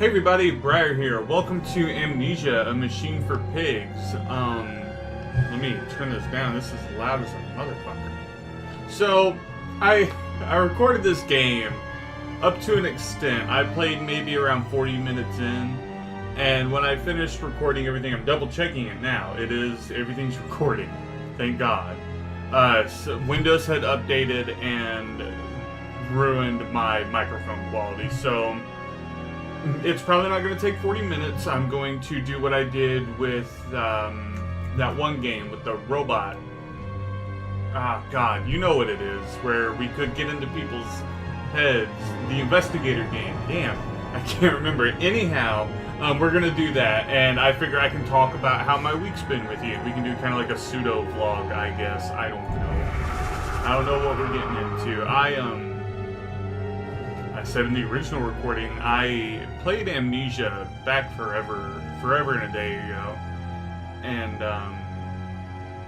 Hey everybody, Briar here. Welcome to Amnesia, a machine for pigs. Let me turn this down. This is loud as a motherfucker. So, I recorded this game up to an extent. I played maybe around 40 minutes in, and when I finished recording everything, I'm double checking it now. Everything's recording. Thank God. So Windows had updated and ruined my microphone quality, so it's probably not going to take 40 minutes. I'm going to do what I did with that one game with the robot. Ah, God, you know what it is, where we could get into people's heads. The investigator game. Damn, I can't remember it. Anyhow, we're going to do that, and I figure I can talk about how my week's been with you. We can do kind of like a pseudo vlog, I guess. I don't know what we're getting into. I said in the original recording, I played Amnesia back forever and a day ago, and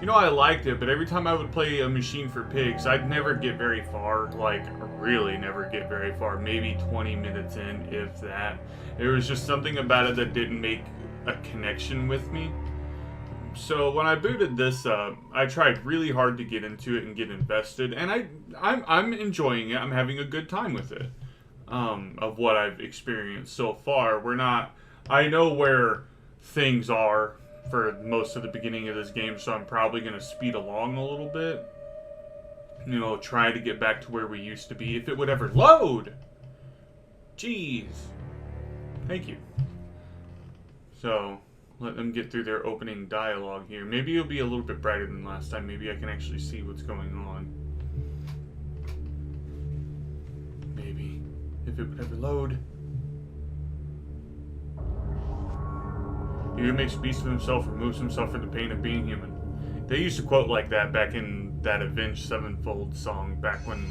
I liked it, but every time I would play a machine for pigs, I'd never get very far, like really never get very far, maybe 20 minutes in, if that. There was just something about it that didn't make a connection with me. So when I booted this up, I tried really hard to get into it and get invested, and I'm enjoying it. I'm having a good time with it. Of what I've experienced so far. I know where things are for most of the beginning of this game, so I'm probably going to speed along a little bit. Try to get back to where we used to be, if it would ever load! Jeez. Thank you. So, let them get through their opening dialogue here. Maybe it'll be a little bit brighter than last time. Maybe I can actually see what's going on. Maybe. If it would ever load. He who makes a beast of himself removes himself from the pain of being human. They used to quote like that back in that Avenged Sevenfold song back when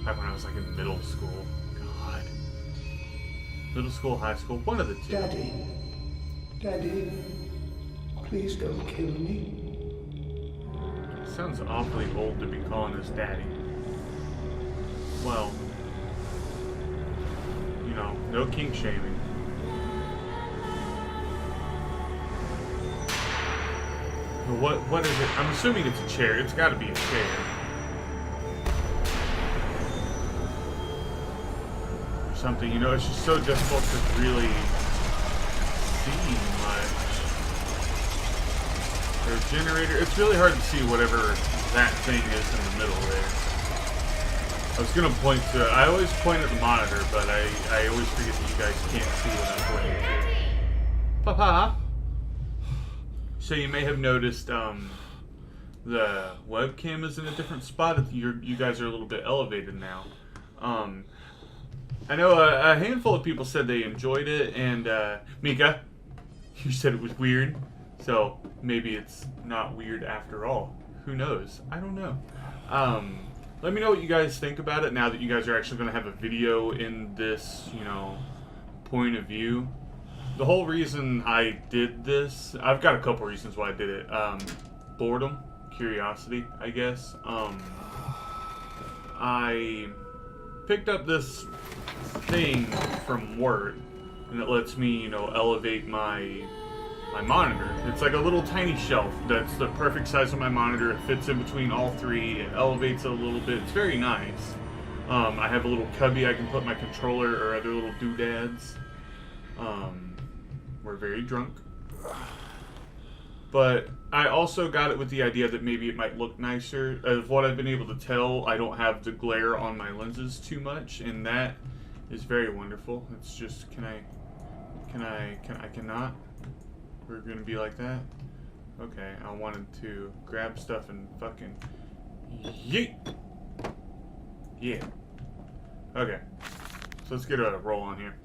I was like in middle school. God. Middle school, high school, one of the two. Daddy, please don't kill me. Sounds awfully old to be calling us daddy. Well, no kink shaming. What is it? I'm assuming it's a chair. It's got to be a chair. Or something. It's just so difficult to really see much. There's a generator. It's really hard to see whatever that thing is in the middle there. I was going to point to it. I always point at the monitor, but I always forget that you guys can't see what I'm pointing to. Papa! So you may have noticed the webcam is in a different spot. You guys are a little bit elevated now. I know a handful of people said they enjoyed it, and Mika, you said it was weird. So maybe it's not weird after all. Who knows? I don't know. Let me know what you guys think about it now that you guys are actually going to have a video in this, point of view. The whole reason I did this, I've got a couple reasons why I did it. Boredom, curiosity, I guess. I picked up this thing from work, and it lets me, elevate my monitor. It's like a little tiny shelf that's the perfect size of my monitor. It fits in between all three. It elevates it a little bit. It's very nice. I have a little cubby I can put my controller or other little doodads. We're very drunk. But I also got it with the idea that maybe it might look nicer. Of what I've been able to tell, I don't have the glare on my lenses too much, and that is very wonderful. It's just, I cannot? We're gonna be like that? Okay, I wanted to grab stuff and fucking yeet! Yeah. Okay. So let's get a roll on here.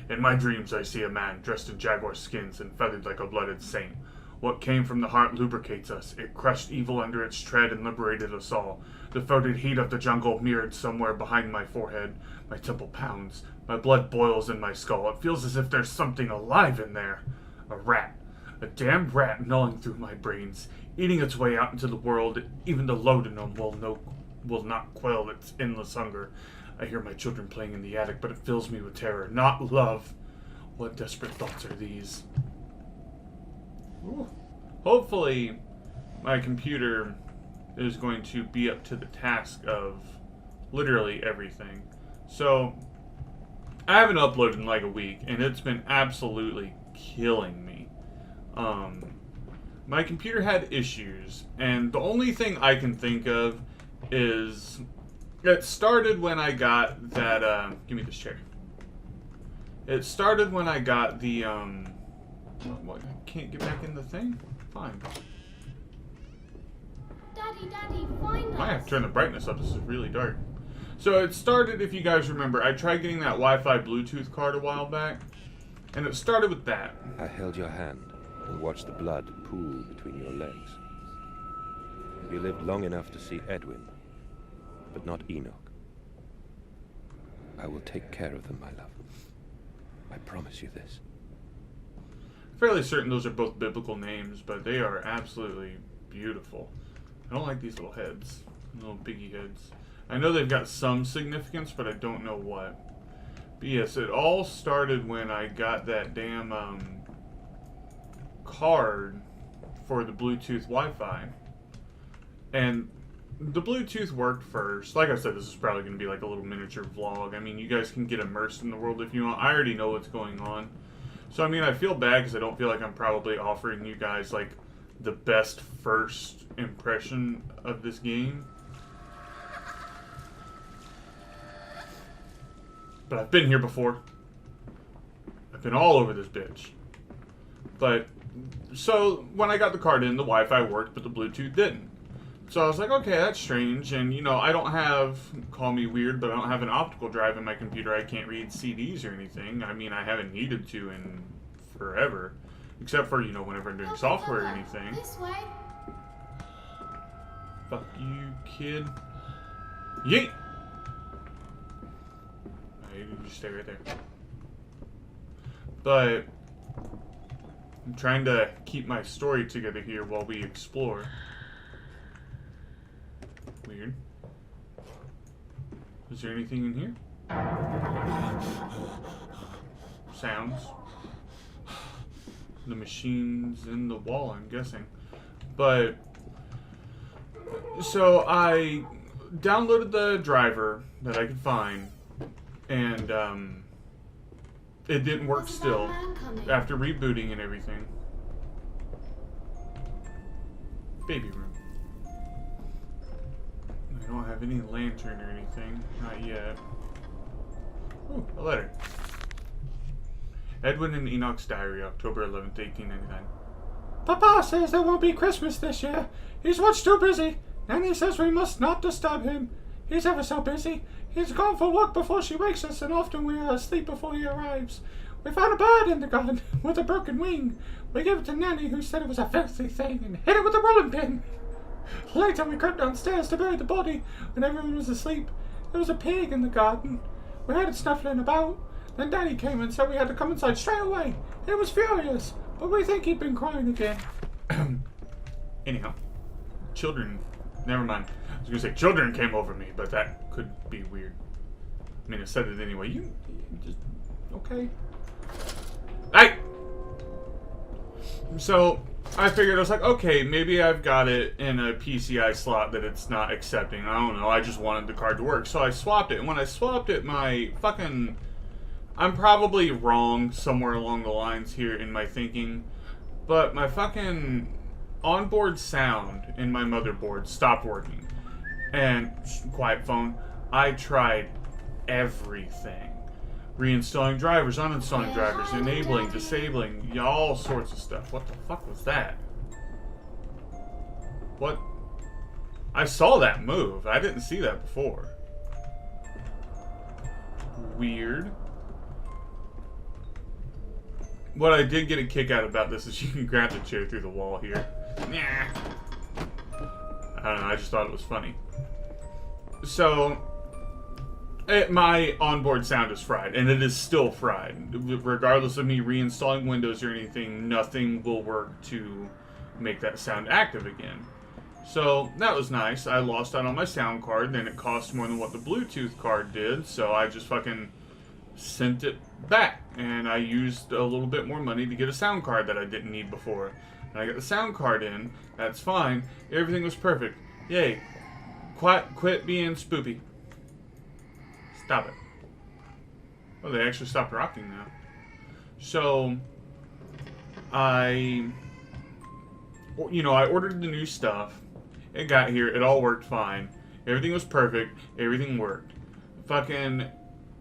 In my dreams I see a man dressed in jaguar skins and feathered like a blooded saint. What came from the heart lubricates us. It crushed evil under its tread and liberated us all. The fervid heat of the jungle mirrored somewhere behind my forehead. My temple pounds. My blood boils in my skull. It feels as if there's something alive in there. A rat. A damned rat gnawing through my brains, eating its way out into the world. Even the laudanum will not quell its endless hunger. I hear my children playing in the attic, but it fills me with terror, not love. What desperate thoughts are these? Ooh. Hopefully, my computer is going to be up to the task of literally everything. So, I haven't uploaded in like a week, and it's been absolutely killing me. My computer had issues, and the only thing I can think of is it started when I got that, give me this chair. It started when I got the, what, I can't get back in the thing? Fine. Daddy, find us. I have to turn the brightness up, this is really dark. So it started, if you guys remember, I tried getting that Wi-Fi Bluetooth card a while back, and it started with that. I held your hand and watched the blood pool between your legs. You lived long enough to see Edwin, but not Enoch. I will take care of them, my love. I promise you this. Fairly certain those are both biblical names, but they are absolutely beautiful. I don't like these little heads, little piggy heads. I know they've got some significance, but I don't know what. But yes, it all started when I got that damn card for the Bluetooth Wi-Fi. And the Bluetooth worked first. Like I said, this is probably going to be like a little miniature vlog. I mean, you guys can get immersed in the world if you want. I already know what's going on. So, I mean, I feel bad because I don't feel like I'm probably offering you guys, like, the best first impression of this game. But I've been here before. I've been all over this bitch. But, so, when I got the card in, the Wi-Fi worked, but the Bluetooth didn't. So I was like, okay, that's strange. And, you know, I don't have, call me weird, but I don't have an optical drive in my computer. I can't read CDs or anything. I mean, I haven't needed to in forever. Except for, you know, whenever I'm doing software or anything. This way. Fuck you, kid. Yeet! You can just stay right there. But I'm trying to keep my story together here while we explore. Weird. Is there anything in here? Sounds. The machines in the wall, I'm guessing. But so I downloaded the driver that I could find, and it didn't work still after rebooting and everything. Baby room. I don't have any lantern or anything. Not yet. Ooh, a letter. Edwin and Enoch's diary, October 11th, 1899. Papa says there won't be Christmas this year. He's much too busy. Nanny says we must not disturb him. He's ever so busy. He's gone for work before she wakes us, and often we are asleep before he arrives. We found a bird in the garden with a broken wing. We gave it to Nanny, who said it was a filthy thing, and hit it with a rolling pin. Later we crept downstairs to bury the body when everyone was asleep. There was a pig in the garden. We heard it snuffling about. Then Daddy came and said we had to come inside straight away. He was furious, but we think he'd been crying again. Anyhow, children. Never mind. I was gonna say children came over me, but that could be weird. I mean, it said it anyway. You just okay? Hey. So I figured, I was like, okay, maybe I've got it in a PCI slot that it's not accepting. I don't know. I just wanted the card to work, so I swapped it. And when I swapped it, my fucking, I'm probably wrong somewhere along the lines here in my thinking, but my fucking onboard sound in my motherboard stopped working. And quiet phone, I tried everything. Reinstalling drivers, uninstalling drivers, enabling, disabling, all sorts of stuff. What the fuck was that? What? I saw that move. I didn't see that before. Weird. What I did get a kick out about this is you can grab the chair through the wall here. Nah. I don't know, I just thought it was funny. So, my onboard sound is fried, and it is still fried. Regardless of me reinstalling Windows or anything, nothing will work to make that sound active again. So, that was nice. I lost out on my sound card, and it cost more than what the Bluetooth card did, so I just fucking sent it back. and I used a little bit more money to get a sound card that I didn't need before. And I got the sound card in. That's fine. Everything was perfect. Yay. Quit being spoopy. Stop it. Oh, they actually stopped rocking now. So, I ordered the new stuff. It got here. It all worked fine. Everything was perfect. Everything worked. Fucking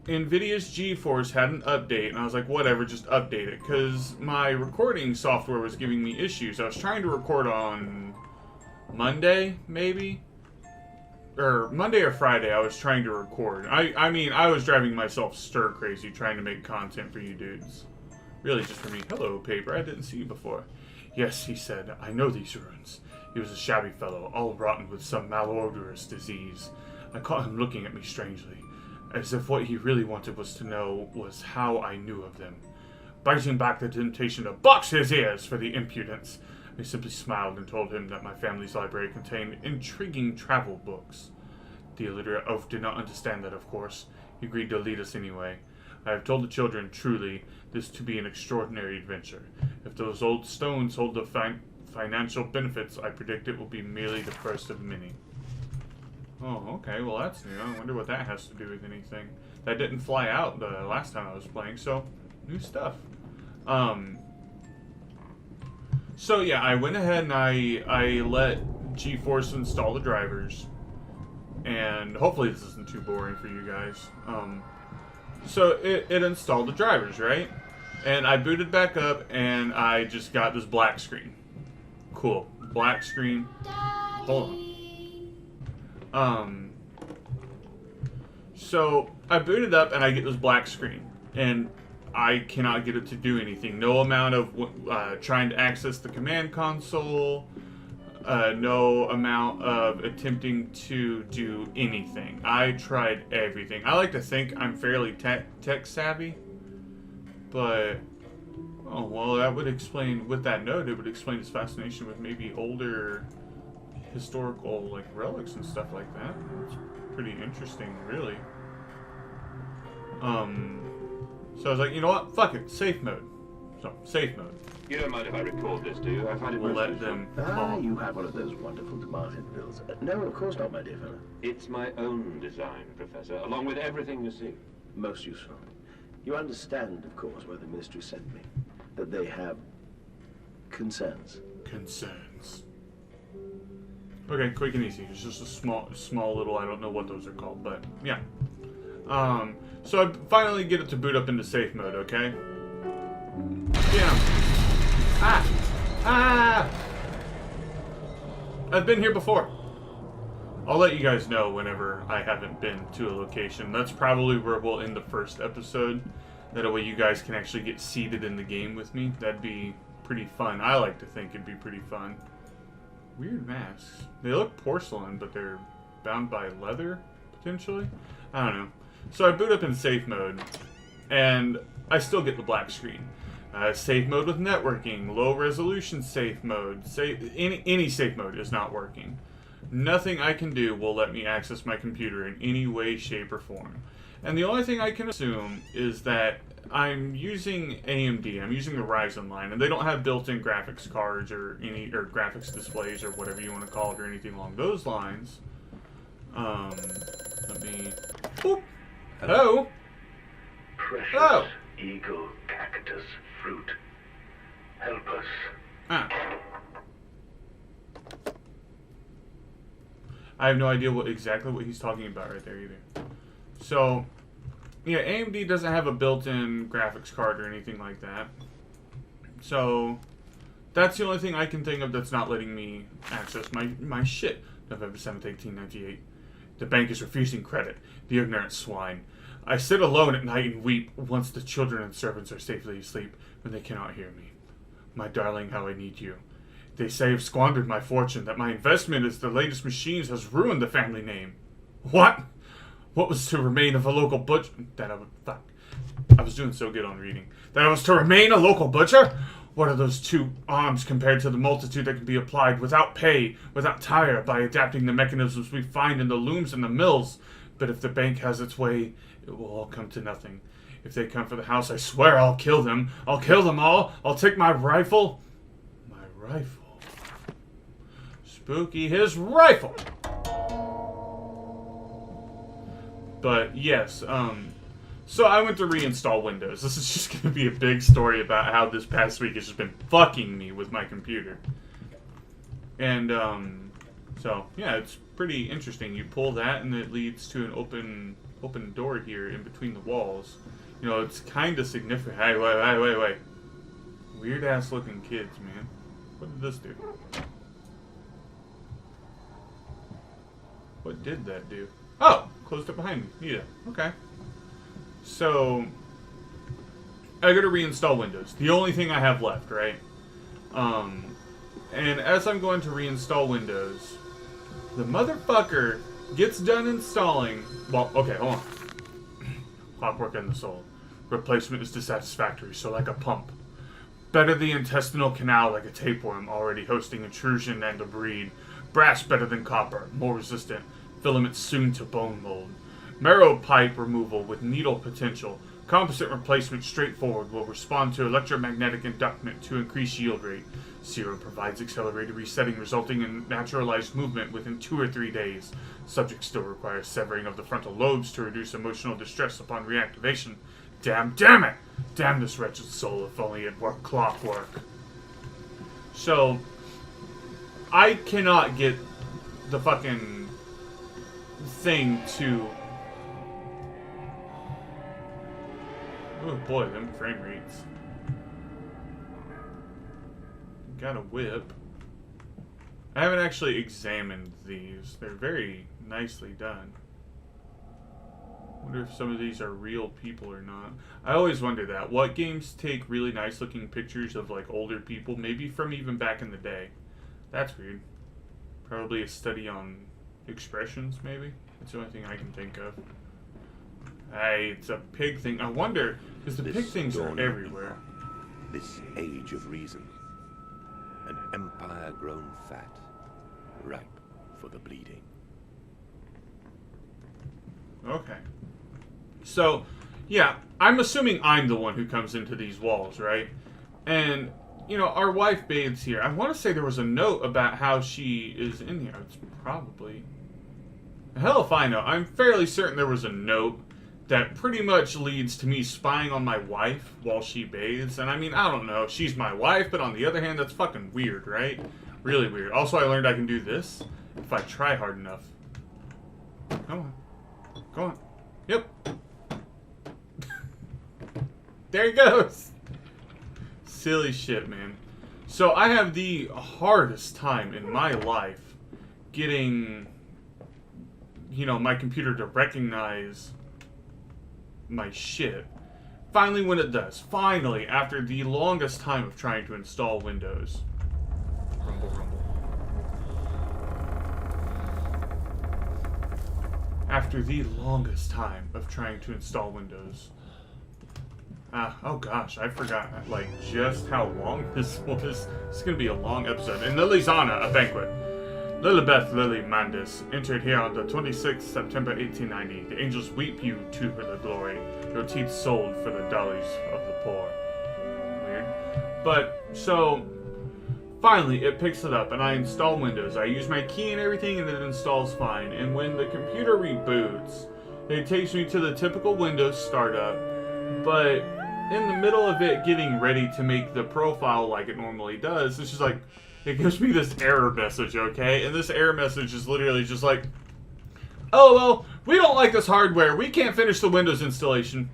NVIDIA's GeForce had an update, and I was like, whatever, just update it. Because my recording software was giving me issues. I was trying to record on Monday, maybe? Or Monday or Friday, I was trying to record. I mean, I was driving myself stir crazy trying to make content for you dudes. Really, just for me. Hello, Paper. I didn't see you before. Yes, he said, I know these ruins. He was a shabby fellow, all rotten with some malodorous disease. I caught him looking at me strangely, as if what he really wanted was to know was how I knew of them. Biting back the temptation to box his ears for the impudence, I simply smiled and told him that my family's library contained intriguing travel books. The illiterate oaf did not understand that, of course. He agreed to lead us anyway. I have told the children, truly, this to be an extraordinary adventure. If those old stones hold the financial benefits, I predict it will be merely the first of many. Oh, okay, well that's new. I wonder what that has to do with anything. That didn't fly out the last time I was playing, so new stuff. So yeah, I went ahead and I let GeForce install the drivers. And hopefully this isn't too boring for you guys. So it installed the drivers, right? And I booted back up and I just got this black screen. Cool. Black screen. Hold on. So I booted up and I get this black screen. And I cannot get it to do anything. No amount of trying to access the command console. No amount of attempting to do anything. I tried everything. I like to think I'm fairly tech savvy. But, oh, well, that would explain, with that note, it would explain his fascination with maybe older historical, like, relics and stuff like that. It's pretty interesting, really. So I was like, you know what? Fuck it. Safe mode. So, safe mode. You don't mind if I record this, do you? I find it We'll most let them Ah, call. you have one of those wonderful Martin bills. No, of course not, my dear fellow. It's my own design, Professor, along with everything you see. Most useful. You understand, of course, why the ministry sent me. That they have concerns. Concerns. Okay, quick and easy. It's just a small little, I don't know what those are called, but yeah. So I finally get it to boot up into safe mode, okay? Yeah. I've been here before. I'll let you guys know whenever I haven't been to a location. That's probably where we'll end the first episode. That way you guys can actually get seated in the game with me. That'd be pretty fun. I like to think it'd be pretty fun. Weird masks. They look porcelain, but they're bound by leather, potentially? I don't know. So I boot up in safe mode, and I still get the black screen. Safe mode with networking, low resolution safe mode. Any safe mode is not working. Nothing I can do will let me access my computer in any way, shape, or form. And the only thing I can assume is that I'm using AMD. I'm using the Ryzen line, and they don't have built-in graphics cards or graphics displays or whatever you want to call it or anything along those lines. Let me. Boop. Hello. Precious Oh. eagle cactus fruit. Help us. Ah. I have no idea exactly what he's talking about right there either. So, yeah, AMD doesn't have a built-in graphics card or anything like that. So, that's the only thing I can think of that's not letting me access my shit. November 7th, 1898. The bank is refusing credit. The ignorant swine. I sit alone at night and weep once the children and servants are safely asleep when they cannot hear me. My darling, how I need you. They say I've squandered my fortune, that my investment in the latest machines has ruined the family name. What? What was to remain of a local butcher? I was doing so good on reading. That I was to remain a local butcher? What are those two arms compared to the multitude that can be applied without pay, without tire, by adapting the mechanisms we find in the looms and the mills? But if the bank has its way, it will all come to nothing. If they come for the house, I swear I'll kill them. I'll kill them all. I'll take my rifle. My rifle. Spooky his rifle. But yes, so I went to reinstall Windows. This is just going to be a big story about how this past week has just been fucking me with my computer. And, so, yeah, it's pretty interesting. You pull that and it leads to an open door here in between the walls. You know, it's kind of significant. Hey, wait. Weird-ass looking kids, man. What did this do? What did that do? Oh! Closed it behind me. Yeah. Okay. So, I gotta reinstall Windows. The only thing I have left, right? And as I'm going to reinstall Windows, the motherfucker gets done installing... Well, okay, hold on. Clockwork and the soul. Replacement is dissatisfactory, so like a pump. Better the intestinal canal like a tapeworm, already hosting intrusion and a breed. Brass better than copper, more resistant. Filament soon to bone mold. Marrow pipe removal with needle potential. Composite replacement straightforward will respond to electromagnetic inductment to increase yield rate. Serum provides accelerated resetting resulting in naturalized movement within 2 or 3 days. Subject still requires severing of the frontal lobes to reduce emotional distress upon reactivation. Damn it! Damn this wretched soul, if only it were clockwork. So, I cannot get the fucking thing to... Oh boy, them frame rates. Got a whip. I haven't actually examined these. They're very nicely done. Wonder if some of these are real people or not. I always wonder that. What games take really nice looking pictures of like older people, maybe from even back in the day? That's weird. Probably a study on expressions, maybe? That's the only thing I can think of. Hey, it's a pig thing. I wonder, because the pig things are everywhere. This age of reason. An empire grown fat. Ripe for the bleeding. Okay. So, yeah, I'm assuming I'm the one who comes into these walls, right? And, you know, our wife bathes here. I want to say there was a note about how she is in here. It's probably... Hell if I know. I'm fairly certain there was a note that pretty much leads to me spying on my wife while she bathes. And I mean, I don't know. She's my wife, but on the other hand, that's fucking weird, right? Really weird. Also, I learned I can do this if I try hard enough. Come on. Go on. Yep. There he goes. Silly shit, man. So I have the hardest time in my life getting, you know, my computer to recognize my shit. Finally, when it does. Finally, after the longest time of trying to install Windows. Rumble, rumble. After the longest time of trying to install Windows. Oh gosh, I forgot, like, just how long this was. This is going to be a long episode. In Lily's honor, a banquet. Lilibeth Lily Mandis entered here on the 26th September 1890. The angels weep you to her the glory. Your teeth sold for the dollies of the poor. Weird. But, so... Finally, it picks it up, and I install Windows. I use my key and everything, and it installs fine. And when the computer reboots, it takes me to the typical Windows startup. But in the middle of it getting ready to make the profile like it normally does, it's just like, it gives me this error message, okay? And this error message is literally just like, oh, well, we don't like this hardware. We can't finish the Windows installation.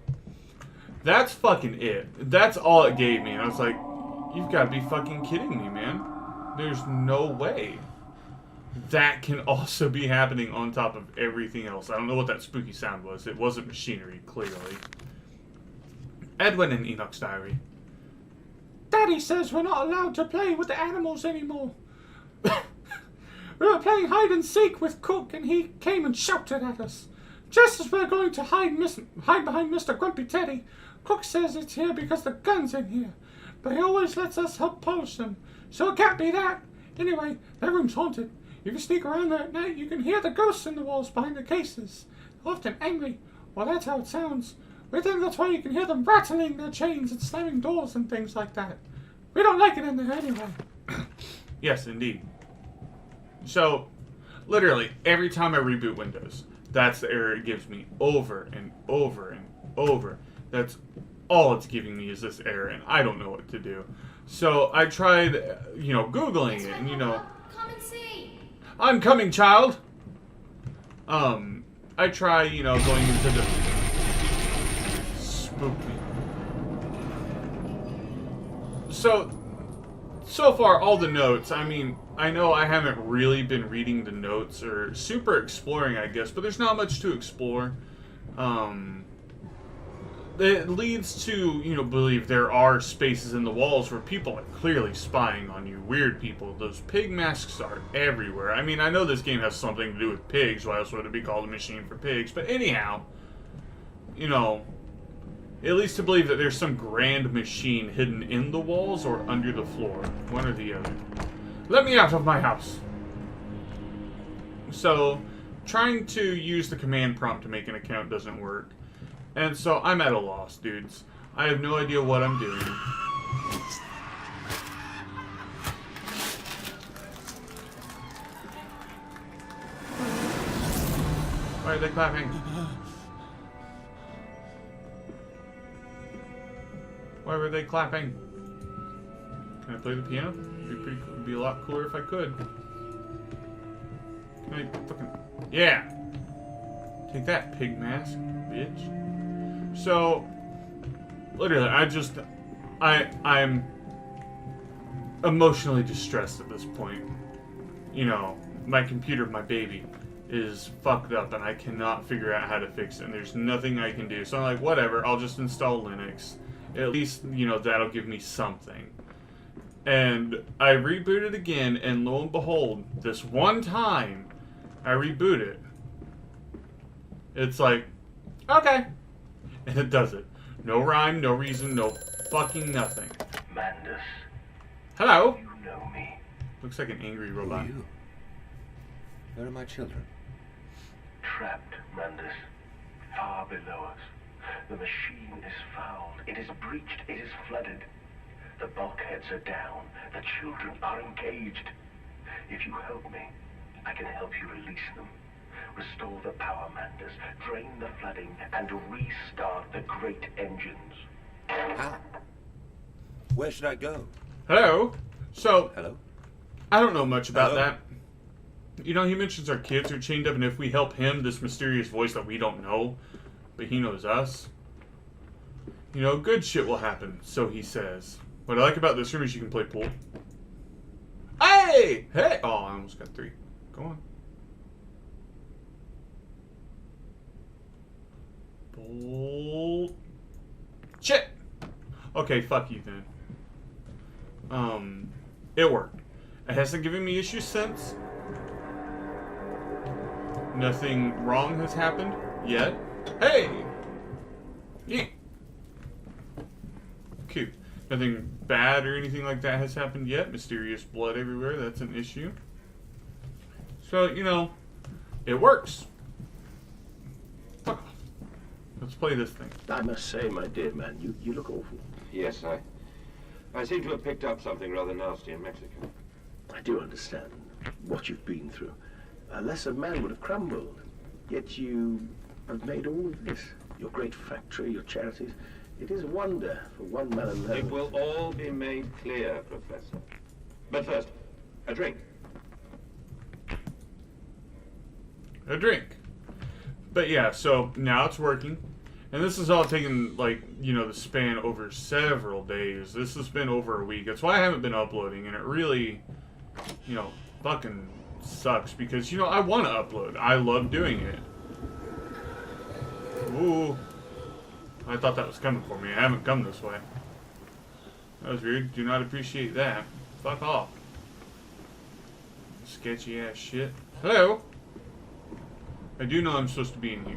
That's fucking it. That's all it gave me. And I was like, you've got to be fucking kidding me, man. There's no way that can also be happening on top of everything else. I don't know what that spooky sound was. It wasn't machinery, clearly. Edwin in Enoch's diary. Daddy says we're not allowed to play with the animals anymore. We were playing hide and seek with Cook and he came and shouted at us. Just as we're going to hide behind Mr. Grumpy Teddy, Cook says it's here because the gun's in here. But he always lets us help polish them, so it can't be that. Anyway, that room's haunted. You can sneak around there at night. You can hear the ghosts in the walls behind the cases. They're often angry. Well, that's how it sounds. We think that's why you can hear them rattling their chains and slamming doors and things like that. We don't like it in there anyway. Yes, indeed. So, literally, every time I reboot Windows, that's the error it gives me over and over and over. That's all it's giving me is this error, and I don't know what to do. So I tried, Googling it, and Come and see. I'm coming, child. I try, going into the spook me. So far, all the notes, I mean, I know I haven't really been reading the notes or super exploring, I guess, but there's not much to explore. It leads to, believe there are spaces in the walls where people are clearly spying on you. Weird people. Those pig masks are everywhere. I mean, I know this game has something to do with pigs. Why else would it be called a machine for pigs? But anyhow, it leads to believe that there's some grand machine hidden in the walls or under the floor. One or the other. Let me out of my house. So, trying to use the command prompt to make an account doesn't work. And so I'm at a loss, dudes. I have no idea what I'm doing. Why are they clapping? Why were they clapping? Can I play the piano? It'd be a lot cooler if I could. Can I fucking... Yeah! Take that, pig mask, bitch. So, literally, I'm emotionally distressed at this point. My computer, my baby, is fucked up and I cannot figure out how to fix it, and there's nothing I can do. So I'm like, whatever, I'll just install Linux. At least, that'll give me something. And I reboot it again, and lo and behold, this one time I reboot it, it's like, okay. And it does it. No rhyme, no reason, no fucking nothing. Mandus. Hello? You know me. Looks like an angry Who robot. are you? Where are my children? Trapped, Mandus. Far below us. The machine is fouled. It is breached. It is flooded. The bulkheads are down. The children are engaged. If you help me, I can help you release them. Restore the power, Mandus, drain the flooding, and restart the great engines. How? Where should I go? Hello? So, Hello? I don't know much about Hello? that. He mentions our kids are chained up, and if we help him, this mysterious voice that we don't know, but he knows us, good shit will happen, so he says. What I like about this room is you can play pool. Hey! Hey! Oh, I almost got 3. Go on. Shit! Okay, fuck you then. It worked. It hasn't given me issues since. Nothing wrong has happened yet. Hey! Yeah. Cute. Nothing bad or anything like that has happened yet. Mysterious blood everywhere, that's an issue. So, it works. Fuck off. Let's play this thing. I must say, my dear man, you look awful. Yes, I seem to have picked up something rather nasty in Mexico. I do understand what you've been through. A lesser man would have crumbled. Yet you have made all of this. Your great factory, your charities. It is a wonder for one man alone. It will all be made clear, Professor. But first, a drink. A drink. But yeah, so now it's working. And this has all taken, the span over several days. This has been over a week. That's why I haven't been uploading. And it really, fucking sucks. Because, I want to upload. I love doing it. Ooh. I thought that was coming for me. I haven't come this way. That was weird. Do not appreciate that. Fuck off. Sketchy ass shit. Hello? I do know I'm supposed to be in here.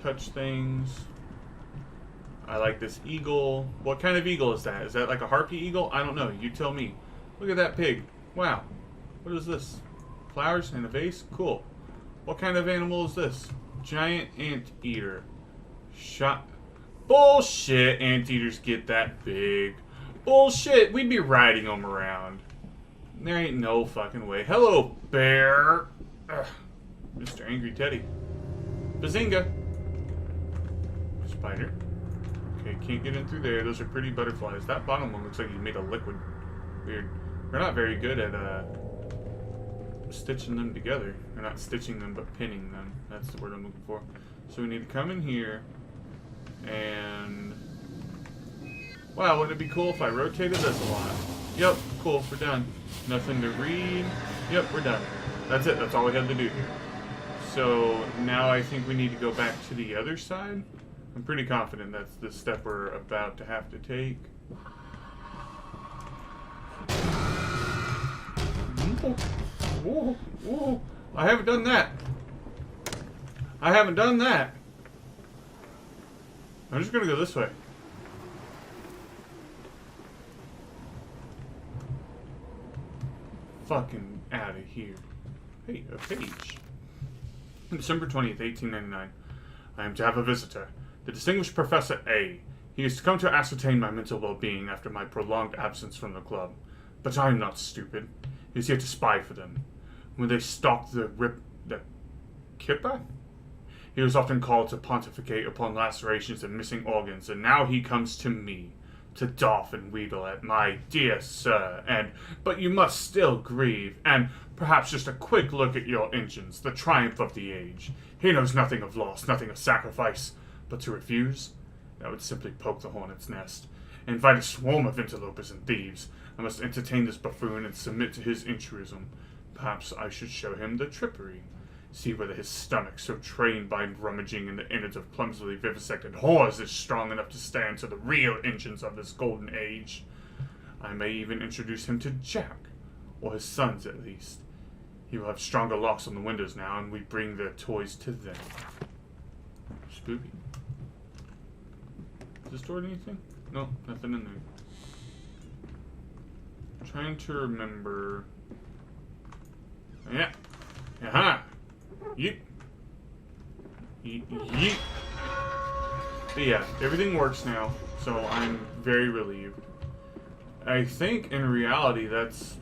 Touch things. I like this eagle. What kind of eagle is that? Is that like a harpy eagle? I don't know. You tell me. Look at that pig. Wow. What is this? Flowers in a vase? Cool. What kind of animal is this? Giant ant eater. Shot. Bullshit, anteaters get that big. Bullshit, we'd be riding them around. There ain't no fucking way. Hello, bear. Ugh. Mr. Angry Teddy. Bazinga. Spider. Okay, can't get in through there. Those are pretty butterflies. That bottom one looks like he's made of liquid. Weird. We're not very good at stitching them together. Or not stitching them, but pinning them. That's the word I'm looking for. So we need to come in here and... Wow, wouldn't it be cool if I rotated this a lot? Yep, cool, we're done. Nothing to read. Yep, we're done. That's it, that's all we had to do here. So now I think we need to go back to the other side. I'm pretty confident that's the step we're about to have to take. Whoa, whoa. I haven't done that. I haven't done that. I'm just gonna go this way. Fucking out of here. Hey, a page. December 20th, 1899. I am to have a visitor. The distinguished Professor A. He is to come to ascertain my mental well-being after my prolonged absence from the club. But I am not stupid. He is here to spy for them. When they stalked the Kippa? He was often called to pontificate upon lacerations and missing organs, and now he comes to me, to doff and wheedle at my dear sir, but you must still grieve, and perhaps just a quick look at your engines, the triumph of the age. He knows nothing of loss, nothing of sacrifice, but to refuse, that would simply poke the hornet's nest. Invite a swarm of interlopers and thieves. I must entertain this buffoon and submit to his intruism. Perhaps I should show him the trippery. See whether his stomach, so trained by rummaging in the innards of clumsily vivisected whores, is strong enough to stand to the real engines of this golden age. I may even introduce him to Jack, or his sons at least. He will have stronger locks on the windows now, and we bring their toys to them. Spooky. Is this stored anything? No, nothing in there. I'm trying to remember. Yeah. Aha! Yeet. Yeet. Yeet. But yeah, everything works now, so I'm very relieved. I think in reality that's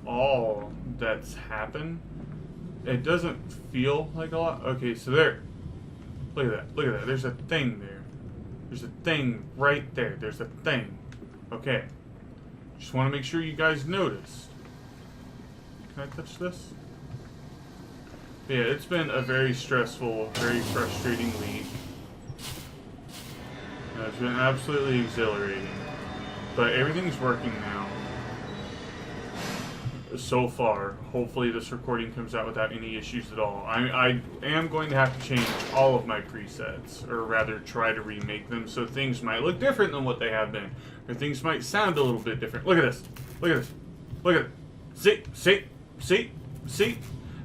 all that's happened. It doesn't feel like a lot. Okay, so there. Look at that. Look at that. There's a thing there. There's a thing right there. There's a thing. Okay. Just want to make sure you guys noticed. Can I touch this? Yeah, it's been a very stressful, very frustrating week. It's been absolutely exhilarating. But everything's working now. So far. Hopefully this recording comes out without any issues at all. I am going to have to change all of my presets, or rather try to remake them so things might look different than what they have been. Or things might sound a little bit different. Look at this. Look at this. Look at it. See?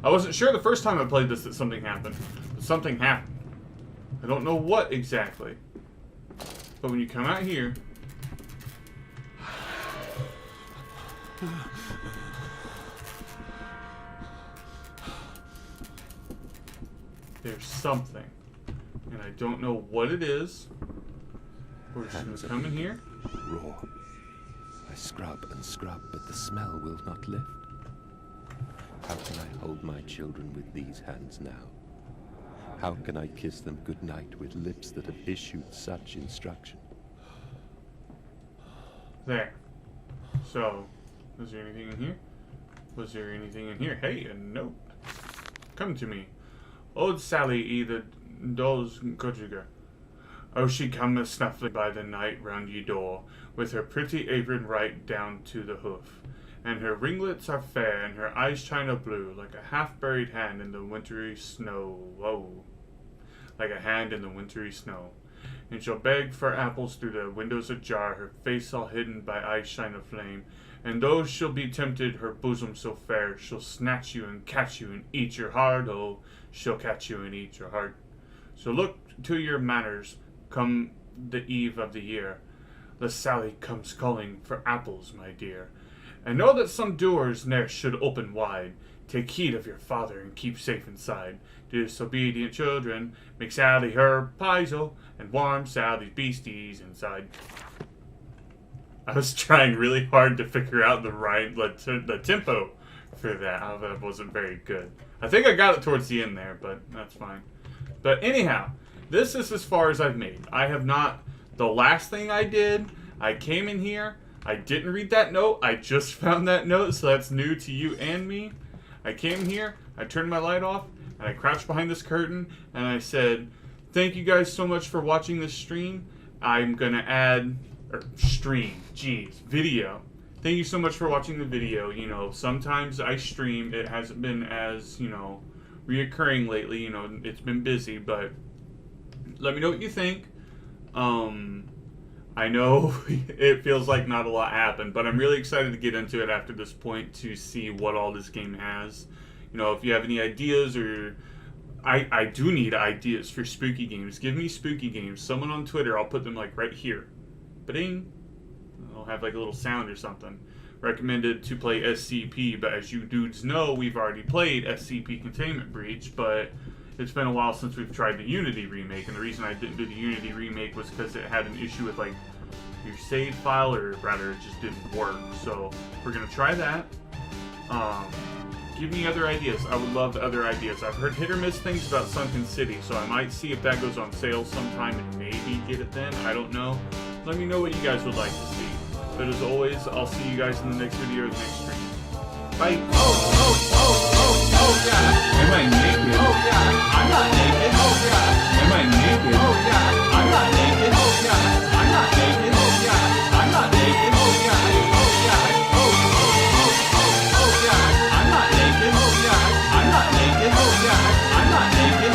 I wasn't sure the first time I played this that something happened. But something happened. I don't know what exactly. But when you come out here... there's something. And I don't know what it is. We're just going to come in here. Raw. I scrub and scrub, but the smell will not lift. How can I hold my children with these hands now? How can I kiss them goodnight with lips that have issued such instruction? There. So, was there anything in here? Was there anything in here? Hey, a note. Come to me. Old Sally either does conjugar. Oh, she cometh snuffling by the night round ye door, with her pretty apron right down to the hoof. And her ringlets are fair, and her eyes china blue, like a half-buried hand in the wintry snow. Whoa. Like a hand in the wintry snow. And she'll beg for apples through the windows ajar, her face all hidden by eyes shine of flame. And though she'll be tempted, her bosom so fair, she'll snatch you and catch you and eat your heart. Oh, she'll catch you and eat your heart. So look to your manners, come the eve of the year. The Sally comes calling for apples, my dear. And know that some doors ne'er should open wide. Take heed of your father and keep safe inside. Disobedient children make Sally her piesel and warm Sally's beasties inside. I was trying really hard to figure out the tempo for that. That wasn't very good. I think I got it towards the end there, but that's fine. But anyhow, this is as far as I've made. I have not... The last thing I did, I came in here, I didn't read that note, I just found that note, so that's new to you and me. I came here, I turned my light off, and I crouched behind this curtain, and I said, thank you guys so much for watching this stream. I'm gonna add... video. Thank you so much for watching the video. You know, sometimes I stream. It hasn't been as, reoccurring lately. It's been busy, but let me know what you think. I know it feels like not a lot happened, but I'm really excited to get into it after this point to see what all this game has. If you have any ideas, or I do need ideas for spooky games. Give me spooky games. Someone on Twitter, I'll put them like right here. Ba-ding. I'll have like a little sound or something. Recommended to play SCP, but as you dudes know, we've already played SCP Containment Breach, but it's been a while since we've tried the Unity remake, and the reason I didn't do the Unity remake was because it had an issue with like your save file, or rather it just didn't work. So we're gonna try that. Give me other ideas. I would love other ideas. I've heard hit or miss things about Sunken City, so I might see if that goes on sale sometime and maybe get it then. I don't know. Let me know what you guys would like to see. But as always, I'll see you guys in the next video or the next stream. Bye. Oh, yeah. Am I naked? Oh, yeah. I'm not naked. Oh, yeah. Am I naked? Oh, yeah. I'm not naked. Oh, yeah. I'm not naked. Oh, yeah. I'm not naked. Oh, yeah. Oh, yeah. Oh, yeah. I'm not naked. Oh, yeah. I'm not naked. Oh, yeah. I'm not naked.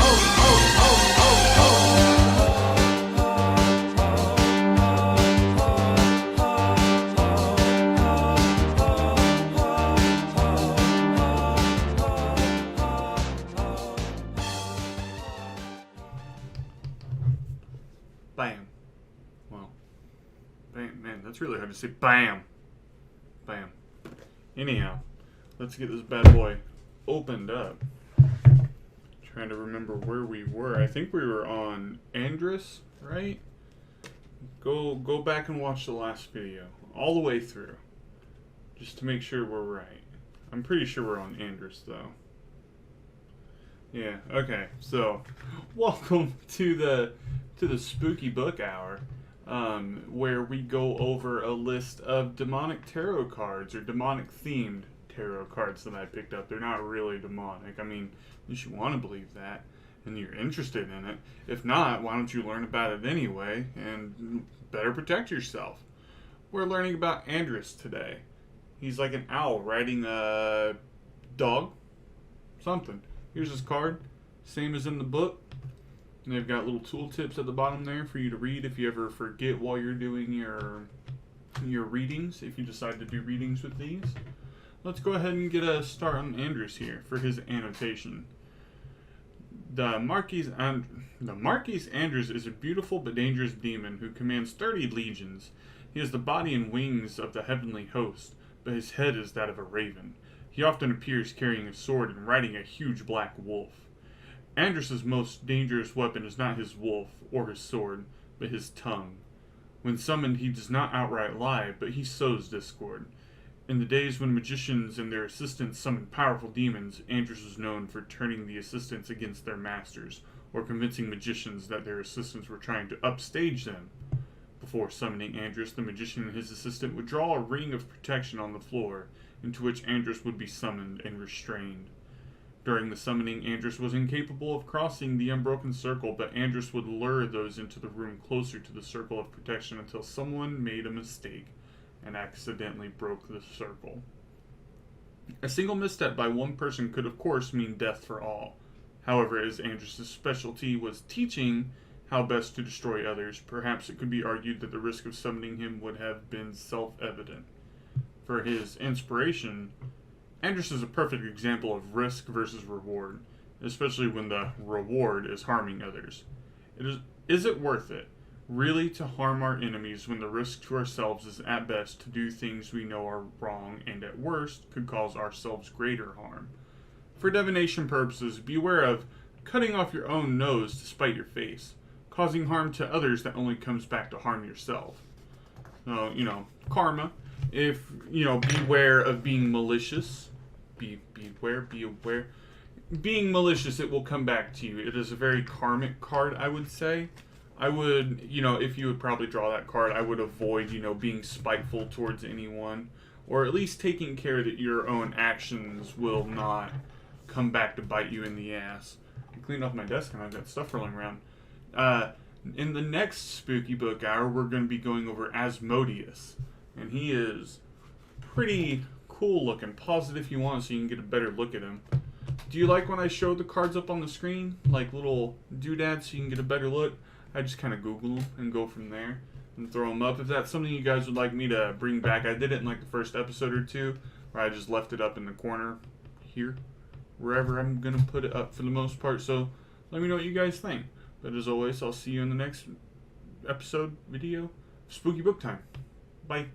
Bam. Well, bam, man, that's really hard to say. Bam. Bam. Anyhow, let's get this bad boy opened up. Trying to remember where we were. I think we were on Andrus, right? Go back and watch the last video. All the way through. Just to make sure we're right. I'm pretty sure we're on Andrus, though. Yeah, okay. So, welcome to the Spooky Book Hour, where we go over a list of demonic tarot cards, or demonic-themed tarot cards that I picked up. They're not really demonic. I mean, you should want to believe that, and you're interested in it. If not, why don't you learn about it anyway, and better protect yourself. We're learning about Andrus today. He's like an owl riding a dog. Something. Here's his card. Same as in the book. And they've got little tooltips at the bottom there for you to read if you ever forget while you're doing your readings, if you decide to do readings with these. Let's go ahead and get a start on Andrus here for his annotation. The Marquis Andrus is a beautiful but dangerous demon who commands 30 legions. He has the body and wings of the heavenly host, but his head is that of a raven. He often appears carrying a sword and riding a huge black wolf. Andrus's most dangerous weapon is not his wolf or his sword, but his tongue. When summoned, he does not outright lie, but he sows discord. In the days when magicians and their assistants summoned powerful demons, Andrus was known for turning the assistants against their masters, or convincing magicians that their assistants were trying to upstage them. Before summoning Andrus, the magician and his assistant would draw a ring of protection on the floor, into which Andrus would be summoned and restrained. During the summoning, Andrus was incapable of crossing the unbroken circle, but Andrus would lure those into the room closer to the circle of protection until someone made a mistake and accidentally broke the circle. A single misstep by one person could of course mean death for all. However, as Andrus' specialty was teaching how best to destroy others, perhaps it could be argued that the risk of summoning him would have been self-evident. For his inspiration, Andrus is a perfect example of risk versus reward, especially when the reward is harming others. Is it worth it, really, to harm our enemies when the risk to ourselves is at best to do things we know are wrong and at worst could cause ourselves greater harm? For divination purposes, beware of cutting off your own nose to spite your face, causing harm to others that only comes back to harm yourself. So, karma. If, beware of being malicious. Beware. Being malicious, it will come back to you. It is a very karmic card, I would say. I would, if you would probably draw that card, I would avoid, being spiteful towards anyone. Or at least taking care that your own actions will not come back to bite you in the ass. I cleaned off my desk and I've got stuff rolling around. In the next Spooky Book Hour, we're going to be going over Asmodeus. And he is pretty cool looking. Pause it if you want so you can get a better look at him. Do you like when I show the cards up on the screen? Like little doodads so you can get a better look? I just kind of Google them and go from there and throw them up. If that's something you guys would like me to bring back, I did it in like the first episode or two, where I just left it up in the corner here, wherever I'm going to put it up for the most part. So let me know what you guys think. But as always, I'll see you in the next episode, video, Spooky Book Time. Bye.